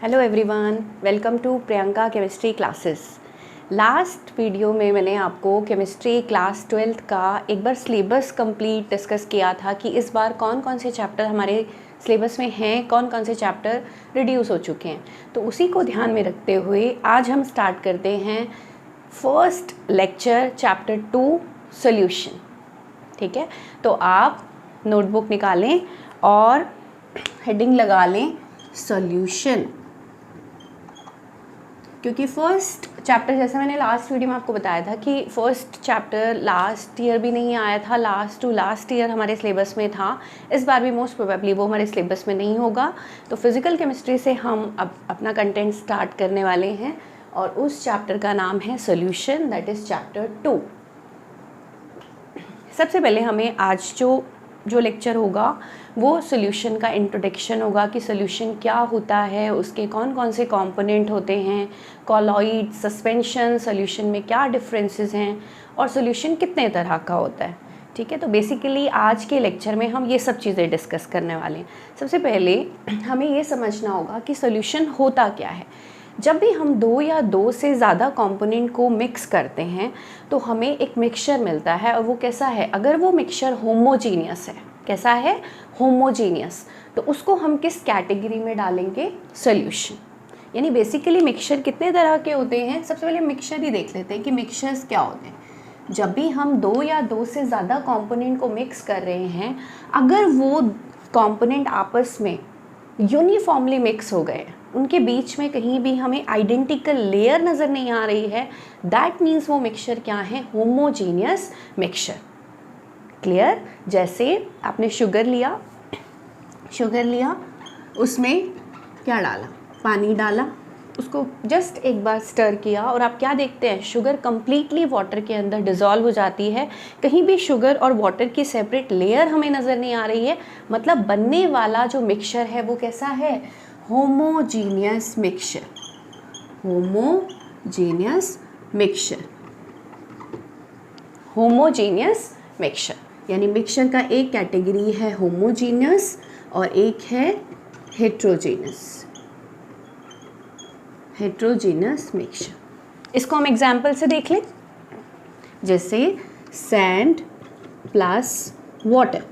Hello everyone, welcome to Priyanka chemistry classes. Last video में मैंने आपको केमिस्ट्री क्लास 12th का एक बार सिलेबस कंप्लीट डिस्कस किया था कि इस बार कौन कौन से चैप्टर हमारे सिलेबस में हैं, कौन कौन से चैप्टर रिड्यूस हो चुके हैं। तो उसी को ध्यान में रखते हुए आज हम स्टार्ट करते हैं फर्स्ट लेक्चर चैप्टर 2 सॉल्यूशन। ठीक है, तो आप नोटबुक निकालें और हेडिंग लगा लें सॉल्यूशन, क्योंकि फर्स्ट चैप्टर जैसा मैंने लास्ट वीडियो में आपको बताया था कि फर्स्ट चैप्टर लास्ट ईयर भी नहीं आया था, लास्ट ईयर हमारे सिलेबस में था। इस बार भी मोस्ट प्रोबेबली वो हमारे सिलेबस में नहीं होगा। तो फिज़िकल केमिस्ट्री से हम अब अपना कंटेंट स्टार्ट करने वाले हैं और उस चैप्टर का नाम है सॉल्यूशन, दैट इज़ चैप्टर 2। सबसे पहले हमें आज जो लेक्चर होगा वो सॉल्यूशन का इंट्रोडक्शन होगा कि सॉल्यूशन क्या होता है, उसके कौन कौन से कंपोनेंट होते हैं, कॉलॉइड, सस्पेंशन, सॉल्यूशन में क्या डिफरेंसेस हैं और सॉल्यूशन कितने तरह का होता है। ठीक है, तो बेसिकली आज के लेक्चर में हम ये सब चीज़ें डिस्कस करने वाले हैं। सबसे पहले हमें ये समझना होगा कि सॉल्यूशन होता क्या है। जब भी हम दो या दो से ज़्यादा कंपोनेंट को मिक्स करते हैं तो हमें एक मिक्सचर मिलता है, और वो कैसा है, अगर वो मिक्सचर होमोजीनियस है, कैसा है, होमोजीनियस, तो उसको हम किस कैटेगरी में डालेंगे, सॉल्यूशन। यानी बेसिकली मिक्सचर कितने तरह के होते हैं। सबसे पहले मिक्सचर ही देख लेते हैं कि मिक्सचर्स क्या होते हैं। जब भी हम दो या दो से ज़्यादा कंपोनेंट को मिक्स कर रहे हैं, अगर वो कंपोनेंट आपस में यूनिफॉर्मली मिक्स हो गए, उनके बीच में कहीं भी हमें आइडेंटिकल लेयर नज़र नहीं आ रही है, दैट मीन्स वो मिक्सचर क्या है, होमोजीनियस मिक्सचर। क्लियर। जैसे आपने शुगर लिया, उसमें क्या डाला, पानी डाला, उसको जस्ट एक बार स्टर किया और आप क्या देखते हैं, शुगर कंप्लीटली वाटर के अंदर डिज़ोल्व हो जाती है। कहीं भी शुगर और वाटर की सेपरेट लेयर हमें नज़र नहीं आ रही है। मतलब बनने वाला जो मिक्सचर है वो कैसा है, homogeneous mixture. Homogeneous mixture, homogeneous mixture यानी मिक्सचर का एक कैटेगरी है होमोजीनियस और एक है हेट्रोजीनियस मिक्सचर। इसको हम एग्जाम्पल से देख लें, जैसे सैंड प्लस वाटर।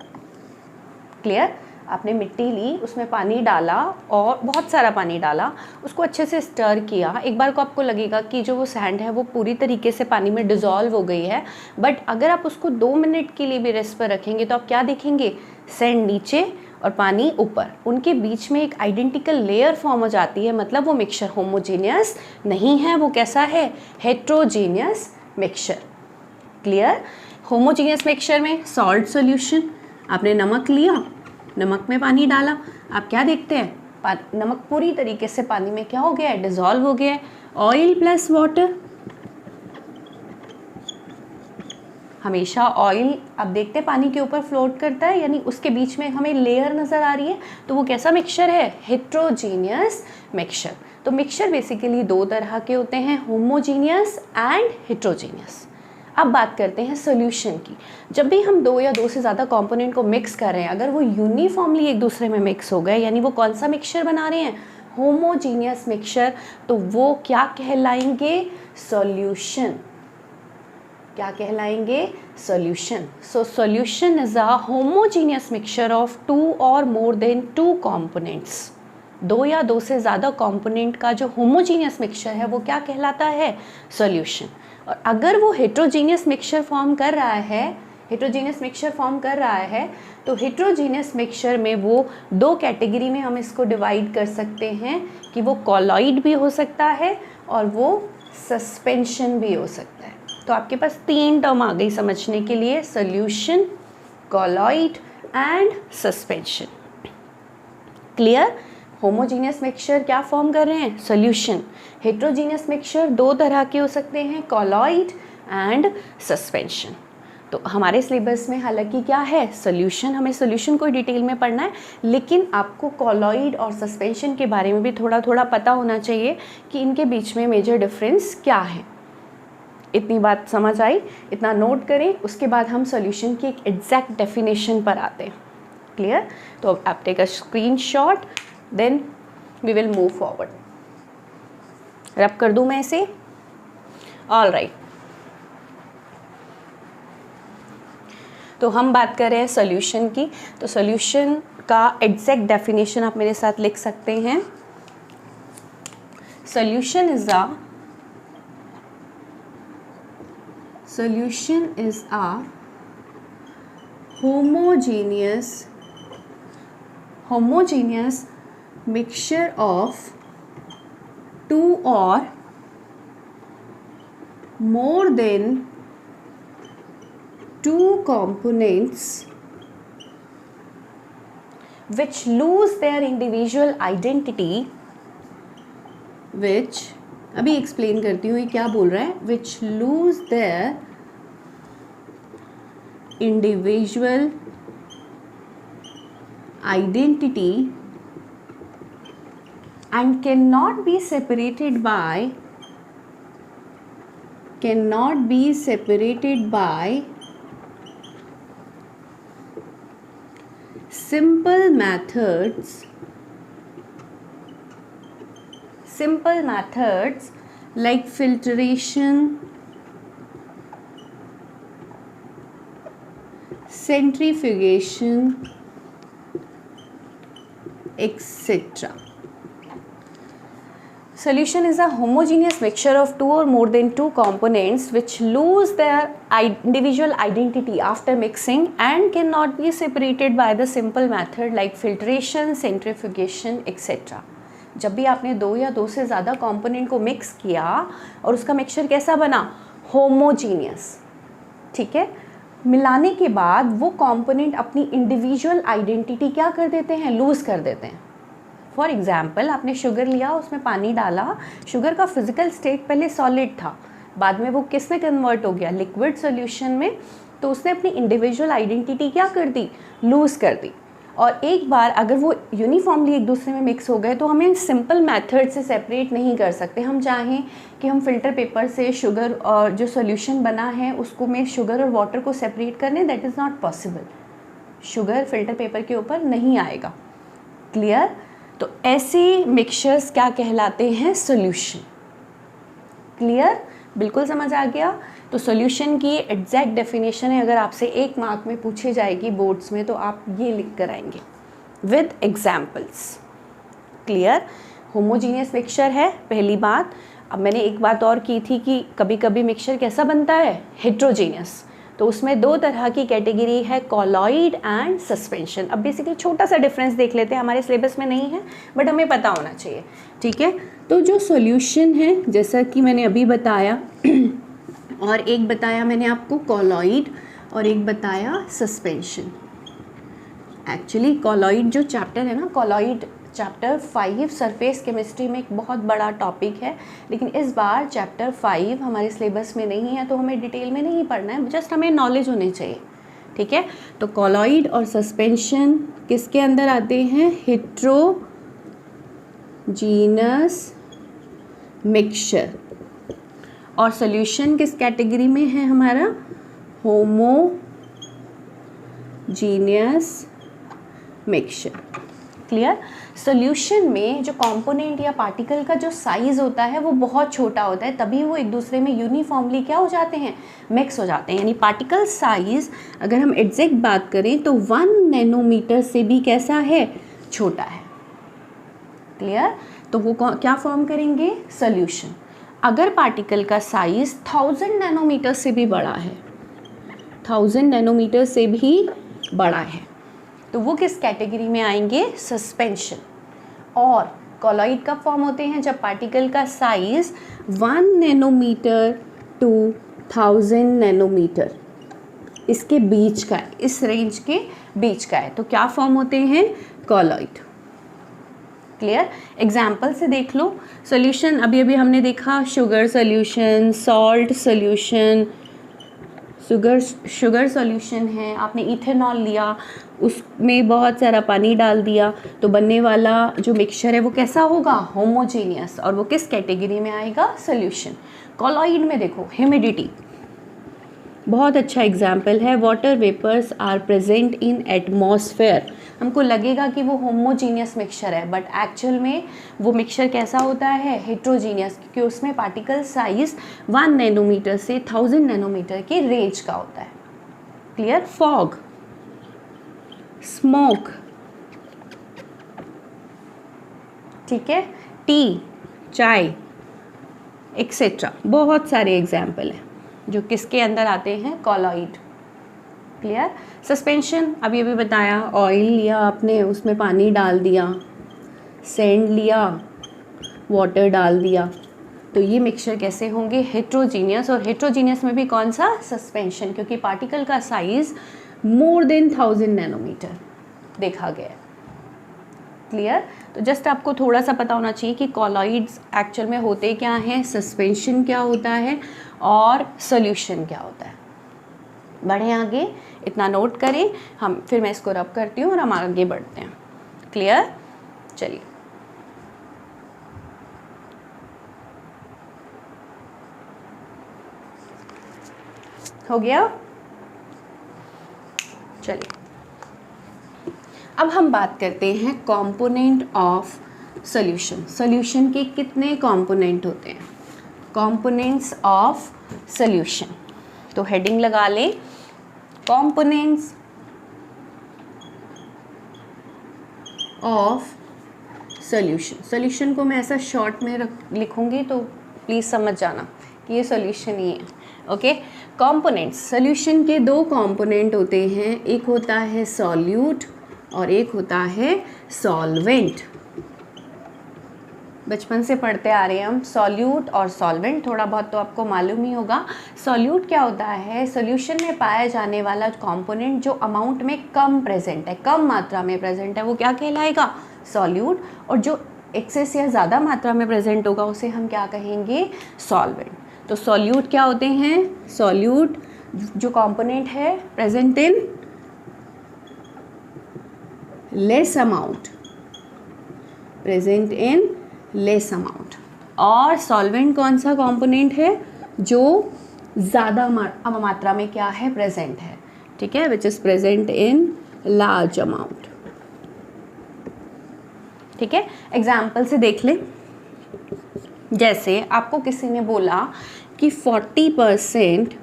क्लियर। आपने मिट्टी ली, उसमें पानी डाला और बहुत सारा पानी डाला, उसको अच्छे से स्टर किया। एक बार को आपको लगेगा कि जो वो सैंड है वो पूरी तरीके से पानी में डिज़ोल्व हो गई है, बट अगर आप उसको 2 मिनट के लिए भी रेस्ट पर रखेंगे तो आप क्या देखेंगे, सैंड नीचे और पानी ऊपर, उनके बीच में एक आइडेंटिकल लेयर फॉर्म हो जाती है। मतलब वो मिक्सचर होमोजीनियस नहीं है, वो कैसा है, heterogeneous mixture. Clear. Homogeneous mixture में सॉल्ट सॉल्यूशन, आपने नमक लिया, नमक में पानी डाला, आप क्या देखते हैं, नमक पूरी तरीके से पानी में क्या हो गया है, डिज़ोल्व हो गया है। ऑयल प्लस वाटर, हमेशा ऑयल आप देखते हैं पानी के ऊपर फ्लोट करता है, यानी उसके बीच में हमें लेयर नज़र आ रही है, तो वो कैसा मिक्सचर है, हेट्रोजीनियस मिक्सचर। तो मिक्सचर बेसिकली दो तरह के होते हैं, होमोजीनियस एंड हेट्रोजीनियस। अब बात करते हैं सॉल्यूशन की। जब भी हम दो या दो से ज़्यादा कंपोनेंट को मिक्स कर रहे हैं, अगर वो यूनिफॉर्मली एक दूसरे में मिक्स हो गए, यानी वो कौन सा मिक्सचर बना रहे हैं, होमोजीनियस मिक्सचर, तो वो क्या कहलाएंगे, सॉल्यूशन। क्या कहलाएंगे, solution. So solution is a homogeneous mixture of 2 और मोर देन 2 कंपोनेंट्स। दो या दो से ज़्यादा कंपोनेंट का जो होमोजीनियस मिक्सचर है वो क्या कहलाता है, सॉल्यूशन। और अगर वो हेट्रोजीनियस मिक्सचर फॉर्म कर रहा है, तो हेट्रोजीनियस मिक्सचर में वो दो कैटेगरी में हम इसको डिवाइड कर सकते हैं कि वो कॉलॉइड भी हो सकता है और वो सस्पेंशन भी हो सकता है। तो आपके पास 3 टर्म आ गई समझने के लिए, solution, colloid and suspension. Clear. Homogeneous mixture क्या फॉर्म कर रहे हैं, सॉल्यूशन। हेट्रोजीनियस मिक्सचर दो तरह के हो सकते हैं, कॉलॉइड एंड सस्पेंशन। तो हमारे सिलेबस में हालांकि क्या है, सॉल्यूशन, हमें सॉल्यूशन को डिटेल में पढ़ना है, लेकिन आपको कॉलॉइड और सस्पेंशन के बारे में भी थोड़ा थोड़ा पता होना चाहिए कि इनके बीच में मेजर डिफरेंस क्या है। इतनी बात समझ आई, इतना नोट करें। उसके बाद हम सॉल्यूशन की एक एग्जैक्ट डेफिनेशन पर आते हैं। क्लियर। तो आप take a screenshot, then we will move forward. Rub कर दूं मैं इसे? All right. तो हम बात कर रहे हैं सॉल्यूशन की। तो सॉल्यूशन का एग्जैक्ट डेफिनेशन आप मेरे साथ लिख सकते हैं। Solution is a homogeneous mixture of two or more than two components which lose their individual identity, which अभी एक्सप्लेन करती हूँ ये क्या बोल रहा है, which lose their individual identity and cannot be separated by simple methods like filtration, centrifugation, etc. Solution is a homogeneous mixture of two or more than two components which lose their individual identity after mixing and cannot be separated by the simple method like filtration, centrifugation, etc. जब भी आपने दो या दो से ज़्यादा component को mix किया और उसका मिक्सचर कैसा बना? होमोजीनियस। ठीक है, मिलाने के बाद वो कंपोनेंट अपनी इंडिविजुअल आइडेंटिटी क्या कर देते हैं? लूज़ कर देते हैं। फॉर एग्जाम्पल, आपने शुगर लिया, उसमें पानी डाला, शुगर का फिजिकल स्टेट पहले सॉलिड था, बाद में वो किस में कन्वर्ट हो गया? लिक्विड सॉल्यूशन में। तो उसने अपनी इंडिविजुअल आइडेंटिटी क्या कर दी? लूज़ कर दी। और एक बार अगर वो यूनिफॉर्मली एक दूसरे में मिक्स हो गए तो हमें सिंपल मेथड से सेपरेट नहीं कर सकते। हम चाहें कि हम फिल्टर पेपर से शुगर और जो सॉल्यूशन बना है उसको में शुगर और वाटर को सेपरेट करने, that is not possible. Sugar filter paper के ऊपर नहीं आएगा। क्लियर? तो ऐसे मिक्सचर्स क्या कहलाते हैं? सॉल्यूशन। क्लियर? बिल्कुल समझ आ गया? तो सॉल्यूशन की एग्जैक्ट डेफिनेशन है, अगर आपसे 1 मार्क में पूछे जाएगी बोर्ड्स में तो आप ये लिख कर आएंगे with examples. Clear? Homogeneous mixture है पहली बात। अब मैंने एक बात और की थी कि कभी कभी मिक्सचर कैसा बनता है? हेट्रोजीनियस। तो उसमें 2 तरह की कैटेगरी है, कॉलॉइड एंड सस्पेंशन। अब बेसिकली छोटा सा डिफरेंस देख लेते हैं, हमारे सिलेबस में नहीं है बट हमें पता होना चाहिए। ठीक है, तो जो सॉल्यूशन है जैसा कि मैंने अभी बताया और एक बताया मैंने आपको कॉलॉइड और एक बताया सस्पेंशन। एक्चुअली कॉलॉइड जो चैप्टर है ना, कॉलॉइड चैप्टर 5 सरफेस केमिस्ट्री में एक बहुत बड़ा टॉपिक है, लेकिन इस बार चैप्टर 5 हमारे सिलेबस में नहीं है तो हमें डिटेल में नहीं पढ़ना है, जस्ट हमें नॉलेज होनी चाहिए। ठीक है, तो कॉलॉइड और सस्पेंशन किसके अंदर आते हैं? Heterogeneous mixture. और सॉल्यूशन किस कैटेगरी में है हमारा? Homogeneous mixture. क्लियर? सॉल्यूशन में जो कंपोनेंट या पार्टिकल का जो साइज़ होता है वो बहुत छोटा होता है, तभी वो एक दूसरे में यूनिफॉर्मली क्या हो जाते हैं? मिक्स हो जाते हैं। यानी पार्टिकल साइज़ अगर हम एग्जैक्ट बात करें तो 1 नैनोमीटर से भी कैसा है? छोटा है। क्लियर? तो वो क्या फॉर्म करेंगे? सॉल्यूशन। अगर पार्टिकल का साइज़ 1000 नैनोमीटर से भी बड़ा है, 1000 नैनोमीटर से भी बड़ा है, तो वो किस कैटेगरी में आएंगे? सस्पेंशन। और कॉलॉइड कब फॉर्म होते हैं? जब पार्टिकल का साइज़ 1 नैनोमीटर टू 1000 नैनोमीटर इसके बीच का है, इस रेंज के बीच का है, तो क्या फॉर्म होते हैं? कॉलॉइड। क्लियर? एग्जाम्पल से देख लो। सॉल्यूशन अभी अभी हमने देखा, sugar solution, salt solution, sugar solution है, आपने इथेनॉल लिया, उसमें बहुत सारा पानी डाल दिया, तो बनने वाला जो मिक्सचर है वो कैसा होगा? होमोजीनियस। और वो किस कैटेगरी में आएगा? सॉल्यूशन। कॉलॉइड में देखो ह्यूमिडिटी, बहुत अच्छा एग्जाम्पल है, water vapours are present in atmosphere. हमको लगेगा कि वो होमोजीनियस मिक्सचर है, बट एक्चुअल में वो मिक्सचर कैसा होता है, हेट्रोजीनियस, क्योंकि उसमें पार्टिकल साइज 1 नैनोमीटर से 1000 नैनोमीटर के रेंज का होता है। क्लियर? फॉग, स्मोक, ठीक है, टी, चाय एक्सेट्रा, बहुत सारे एग्जाम्पल हैं जो किसके अंदर आते हैं, कॉलॉइड। क्लियर? सस्पेंशन, अभी अभी बताया, ऑयल लिया आपने, उसमें पानी डाल दिया, सैंड लिया, वाटर डाल दिया, तो ये मिक्सचर कैसे होंगे, हेट्रोजीनियस। और हेट्रोजीनियस में भी कौन सा, सस्पेंशन, क्योंकि पार्टिकल का साइज मोर देन 1000 नैनोमीटर देखा गया है। क्लियर? तो जस्ट आपको थोड़ा सा पता होना चाहिए कि कॉलॉइड्स एक्चुअल में होते क्या हैं, सस्पेंशन क्या होता है और सॉल्यूशन क्या होता है। बढ़ें आगे, इतना नोट करें हम, फिर मैं इसको रब करती हूँ और हम आगे बढ़ते हैं। क्लियर? चलिए, हो गया? चलिए, अब हम बात करते हैं कंपोनेंट ऑफ सॉल्यूशन। सॉल्यूशन के कितने कंपोनेंट होते हैं, कंपोनेंट्स ऑफ सॉल्यूशन। तो हेडिंग लगा लें, कंपोनेंट्स ऑफ सॉल्यूशन। सॉल्यूशन को मैं ऐसा शॉर्ट में लिखूंगी तो प्लीज़ समझ जाना कि ये सॉल्यूशन ही है। ओके, कंपोनेंट्स, सॉल्यूशन के दो कंपोनेंट होते हैं, एक होता है सॉल्यूट और एक होता है सॉल्वेंट। बचपन से पढ़ते आ रहे हैं हम, सॉल्यूट और सॉल्वेंट, थोड़ा बहुत तो आपको मालूम ही होगा। सॉल्यूट क्या होता है, सॉल्यूशन में पाया जाने वाला कंपोनेंट जो अमाउंट में कम प्रेजेंट है, कम मात्रा में प्रेजेंट है, वो क्या कहलाएगा, सॉल्यूट। और जो एक्सेस या ज़्यादा मात्रा में प्रेजेंट होगा उसे हम क्या कहेंगे, सॉल्वेंट। तो सॉल्यूट क्या होते हैं, सॉल्यूट जो कंपोनेंट है present in less amount, present in less amount. और सॉल्वेंट कौन सा कंपोनेंट है, जो ज़्यादा मात्रा में क्या है, प्रेजेंट है, ठीक है, which is present in large amount. ठीक है, एग्जाम्पल से देख लें। जैसे आपको किसी ने बोला कि 40%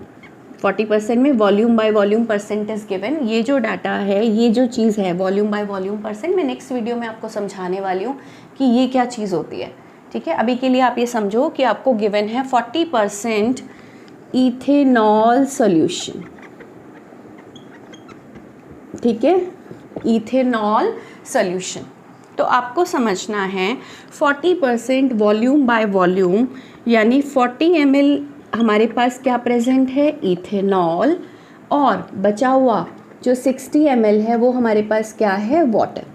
में volume by volume percent is given. ये जो डाटा है, ये जो चीज़ है वॉल्यूम बाय वॉल्यूम परसेंट, मैं नेक्स्ट वीडियो में आपको समझाने वाली हूँ कि ये क्या चीज़ होती है। ठीक है, अभी के लिए आप ये समझो कि आपको गिवन है 40% इथेनॉल सॉल्यूशन। ठीक है, इथेनॉल सॉल्यूशन। तो आपको समझना है 40% वॉल्यूम बाय वॉल्यूम, यानी 40 ml हमारे पास क्या प्रेजेंट है, इथेनॉल, और बचा हुआ जो 60 ml है वो हमारे पास क्या है, वाटर।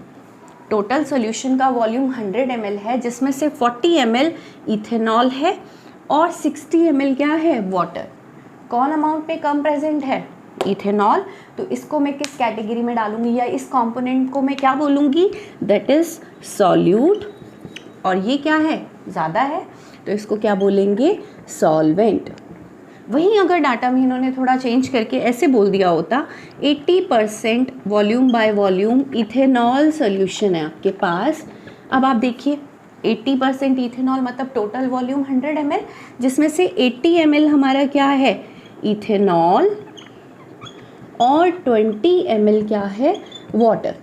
टोटल सॉल्यूशन का वॉल्यूम 100 ml है, जिसमें से 40 ml इथेनॉल है और 60 ml क्या है, वाटर। कौन अमाउंट में कम प्रेजेंट है, इथेनॉल। तो इसको मैं किस कैटेगरी में डालूंगी, या इस कंपोनेंट को मैं क्या बोलूँगी, दैट इज़ सॉल्यूट। और ये क्या है, ज़्यादा है, तो इसको क्या बोलेंगे, सॉल्वेंट। वहीं अगर डाटा में इन्होंने थोड़ा चेंज करके ऐसे बोल दिया होता, 80% volume by volume ethanol solution है आपके पास। अब आप देखिए 80% इथेनॉल मतलब टोटल वॉल्यूम 100 ml, जिसमें से 80 ml हमारा क्या है, इथेनॉल, और 20 ml क्या है, वाटर।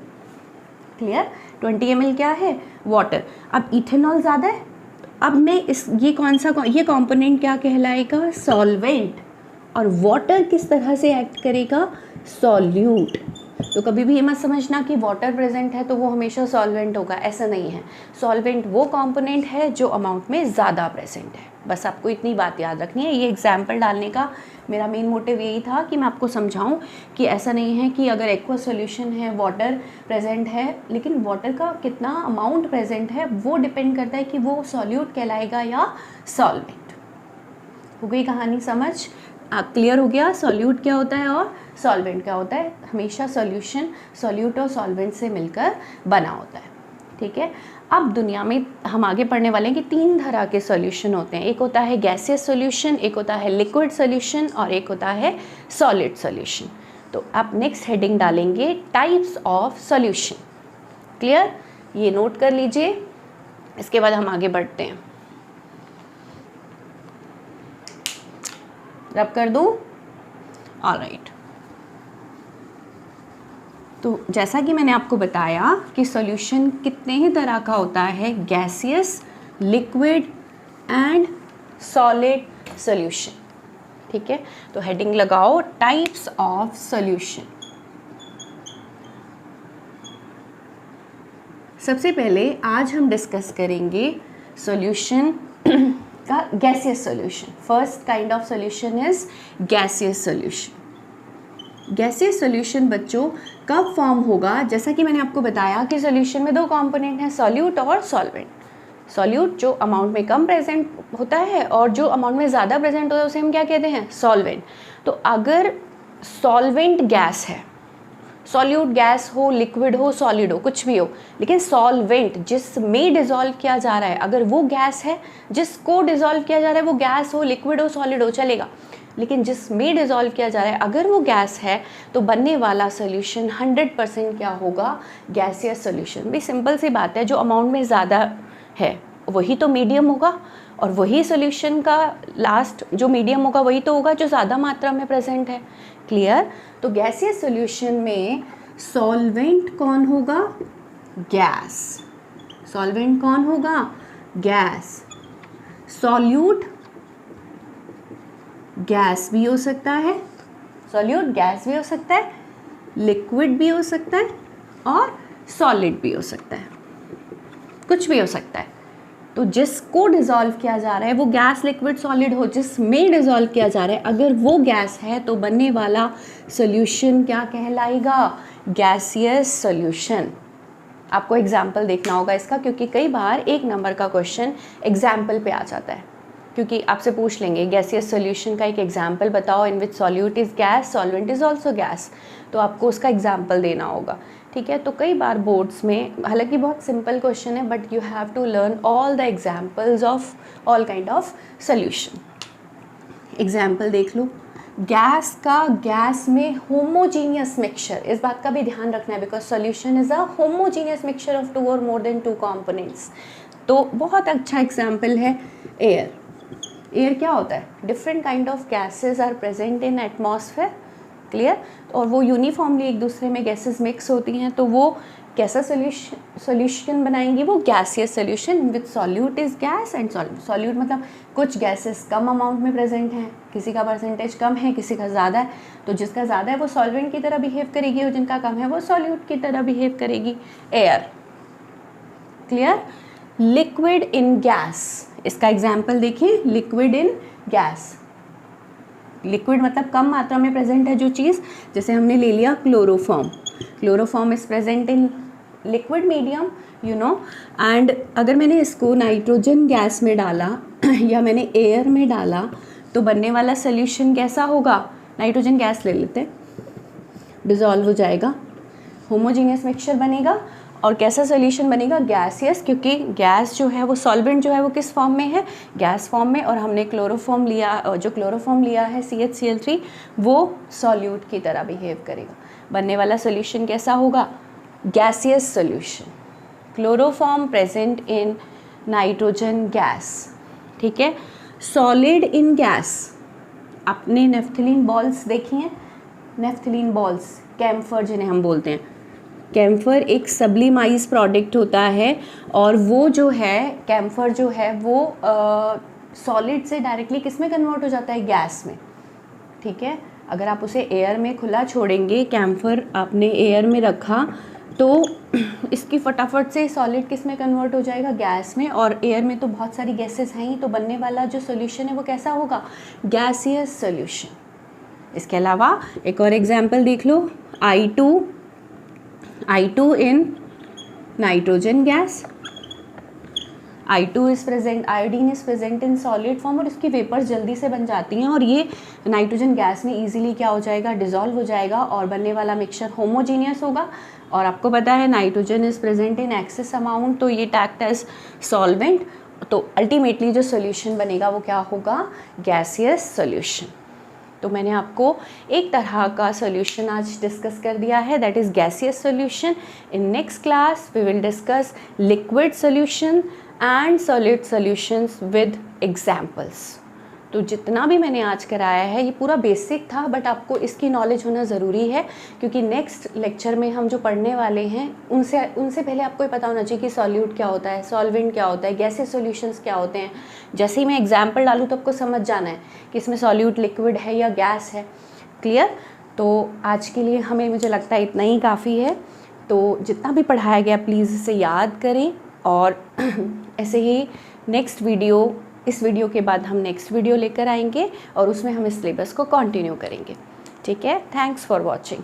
क्लियर, 20 ml क्या है, वाटर। अब इथेनॉल ज़्यादा है, अब मैं ये कौन सा, ये कंपोनेंट क्या कहलाएगा, सॉल्वेंट। और वाटर किस तरह से एक्ट करेगा, सॉल्यूट। तो कभी भी ये मत समझना कि वाटर प्रेजेंट है तो वो हमेशा सॉल्वेंट होगा, ऐसा नहीं है। सॉल्वेंट वो कंपोनेंट है जो अमाउंट में ज़्यादा प्रेजेंट है। बस आपको इतनी बात याद रखनी है। ये एग्जाम्पल डालने का मेरा मेन मोटिव यही था कि मैं आपको समझाऊं कि ऐसा नहीं है कि अगर एक्वा सॉल्यूशन है, वाटर प्रेजेंट है, लेकिन वाटर का कितना अमाउंट प्रेजेंट है वो डिपेंड करता है कि वो सॉल्यूट कहलाएगा या सॉल्वेंट। हो गई कहानी समझ, आप क्लियर हो गया, सॉल्यूट क्या होता है और सॉल्वेंट क्या होता है। हमेशा सॉल्यूशन सॉल्यूट और सॉल्वेंट से मिलकर बना होता है। ठीक है। अब दुनिया में हम आगे पढ़ने वाले हैं कि 3 तरह के सॉल्यूशन होते हैं। एक होता है गैसियस सॉल्यूशन, एक होता है लिक्विड सॉल्यूशन और एक होता है सॉलिड सॉल्यूशन। तो आप नेक्स्ट हेडिंग डालेंगे टाइप्स ऑफ सॉल्यूशन। क्लियर, ये नोट कर लीजिए, इसके बाद हम आगे बढ़ते हैं। रब कर दूं? ऑलराइट। तो जैसा कि मैंने आपको बताया कि सॉल्यूशन कितने ही तरह का होता है, gaseous, liquid and solid solution. ठीक है, तो हेडिंग लगाओ टाइप्स ऑफ सॉल्यूशन। सबसे पहले आज हम डिस्कस करेंगे सॉल्यूशन का gaseous solution. First kind of solution is gaseous solution. Gaseous solution बच्चों कब फॉर्म होगा? जैसा कि मैंने आपको बताया कि सॉल्यूशन में 2 कंपोनेंट हैं, सॉल्यूट और सॉल्वेंट। सॉल्यूट जो अमाउंट में कम प्रेजेंट होता है और जो अमाउंट में ज़्यादा प्रेजेंट होता है उसे हम क्या कहते हैं? सॉल्वेंट। तो अगर सॉल्वेंट गैस है, सॉल्यूट गैस हो, लिक्विड हो, सॉलिड हो, कुछ भी हो, लेकिन सॉल्वेंट जिसमें डिज़ोल्व किया जा रहा है अगर वो गैस है, जिसको डिज़ोल्व किया जा रहा है वो गैस हो, लिक्विड हो, सॉलिड हो, चलेगा। लेकिन जिसमें डिज़ोल्व किया जा रहा है अगर वो गैस है तो बनने वाला सोल्यूशन 100% क्या होगा? Gaseous solution. भी सिंपल सी बात है, जो अमाउंट में ज़्यादा है वही तो मीडियम होगा और वही सोल्यूशन का लास्ट जो मीडियम होगा वही तो होगा जो ज़्यादा मात्रा में प्रेजेंट है। क्लियर? तो गैसियस सोल्यूशन में सॉल्वेंट कौन होगा? गैस। सॉल्वेंट कौन होगा? गैस। सॉल्यूट गैस भी हो सकता है, सॉल्यूट गैस भी हो सकता है, लिक्विड भी हो सकता है और सॉलिड भी हो सकता है, कुछ भी हो सकता है। तो जिसको डिज़ोल्व किया जा रहा है वो गैस, लिक्विड, सॉलिड हो, जिसमें डिज़ोल्व किया जा रहा है अगर वो गैस है तो बनने वाला सोल्यूशन क्या कहलाएगा? Gaseous solution. आपको एग्जाम्पल देखना होगा इसका, क्योंकि कई बार 1 नंबर का क्वेश्चन एग्जाम्पल पे आ जाता है, क्योंकि आपसे पूछ लेंगे गैसियस सोल्यूशन का एक एग्जाम्पल बताओ in which solute is gas, solvent is also gas, तो आपको उसका एग्जाम्पल देना होगा। ठीक है, तो कई बार बोर्ड्स में, हालांकि बहुत सिंपल क्वेश्चन है but you have to learn all the examples of all kind of solution. Example देख लो, गैस का गैस में होमोजीनियस मिक्सचर, इस बात का भी ध्यान रखना है because solution is a homogeneous mixture of 2 और मोर देन 2 कंपोनेंट्स। तो बहुत अच्छा एग्जाम्पल है एयर। एयर क्या होता है? Different kind of gases are present in atmosphere. Clear? और वो यूनिफॉर्मली एक दूसरे में गैसेस मिक्स होती हैं, तो वो कैसा सोल्यूशन बनाएंगी? वो gaseous solution with solute is gas and solute. Solute मतलब कुछ गैसेस कम अमाउंट में प्रेजेंट हैं, किसी का परसेंटेज कम है, किसी का ज़्यादा है, तो जिसका ज़्यादा है वो सॉल्वेंट की तरह बिहेव करेगी और जिनका कम है वो सॉल्यूट की तरह बिहेव करेगी। Air. Clear? Liquid in gas, इसका एग्जाम्पल देखिए, लिक्विड इन गैस। लिक्विड मतलब कम मात्रा में प्रेजेंट है जो चीज़, जैसे हमने ले लिया chloroform. Chloroform is present in liquid medium, you know, and अगर मैंने इसको नाइट्रोजन गैस में डाला या मैंने एयर में डाला तो बनने वाला सोल्यूशन कैसा होगा? नाइट्रोजन गैस ले लेते हैं, डिज़ोल्व हो जाएगा, होमोजीनियस मिक्सचर बनेगा। और कैसा सोल्यूशन बनेगा? गैसियस, क्योंकि गैस जो है वो सॉल्वेंट जो है वो किस फॉर्म में है? गैस फॉर्म में। और हमने क्लोरोफॉर्म लिया, जो क्लोरोफॉर्म लिया है CH-Cl3, वो सॉल्यूट की तरह बिहेव करेगा। बनने वाला सोल्यूशन कैसा होगा? Gaseous solution. Chloroform present in nitrogen gas. ठीक है। सॉलिड इन गैस, आपने नेफ्थलीन बॉल्स देखी हैं? नेफ्थलीन बॉल्स, कैम्फर जिन्हें हम बोलते हैं। कैम्फर एक सब्लिमाइज प्रोडक्ट होता है और वो जो है कैम्फर जो है वो सॉलिड से डायरेक्टली किस में कन्वर्ट हो जाता है? गैस में। ठीक है, अगर आप उसे एयर में खुला छोड़ेंगे, कैम्फर आपने एयर में रखा तो इसकी फटाफट से सॉलिड किस में कन्वर्ट हो जाएगा? गैस में। और एयर में तो बहुत सारी गैसेस हैं ही, तो बनने वाला जो सोल्यूशन है वो कैसा होगा? Gaseous solution. इसके अलावा एक और एग्जाम्पल देख लो, I2 in nitrogen gas, I2 is present, iodine is present in solid form और इसकी वेपर्स जल्दी से बन जाती हैं और ये नाइट्रोजन गैस में ईजिली क्या हो जाएगा, डिज़ोल्व हो जाएगा और बनने वाला मिक्सचर होमोजीनियस होगा। और आपको पता है nitrogen is present in excess amount, तो ये टैक्ट एज सॉल्वेंट, तो अल्टीमेटली जो सोल्यूशन बनेगा वो क्या होगा, गैसियस सोल्यूशन। तो मैंने आपको एक तरह का सोल्यूशन आज डिस्कस कर दिया है, that is gaseous solution. In next class we will discuss liquid solution and solid solutions with examples. तो जितना भी मैंने आज कराया है ये पूरा बेसिक था, बट आपको इसकी नॉलेज होना ज़रूरी है क्योंकि नेक्स्ट लेक्चर में हम जो पढ़ने वाले हैं उनसे पहले आपको ये पता होना चाहिए कि सॉल्यूट क्या होता है, सॉल्वेंट क्या होता है, गैसियस सॉल्यूशंस क्या होते हैं। जैसे ही मैं एग्जाम्पल डालूँ तो आपको समझ जाना है कि इसमें सॉल्यूट लिक्विड है या गैस है। क्लियर? तो आज के लिए हमें, मुझे लगता है इतना ही काफ़ी है। तो जितना भी पढ़ाया गया प्लीज़ इसे याद करें और ऐसे ही इस वीडियो के बाद हम नेक्स्ट वीडियो लेकर आएंगे और उसमें हम इस सिलेबस को कंटिन्यू करेंगे। ठीक है? Thanks for watching.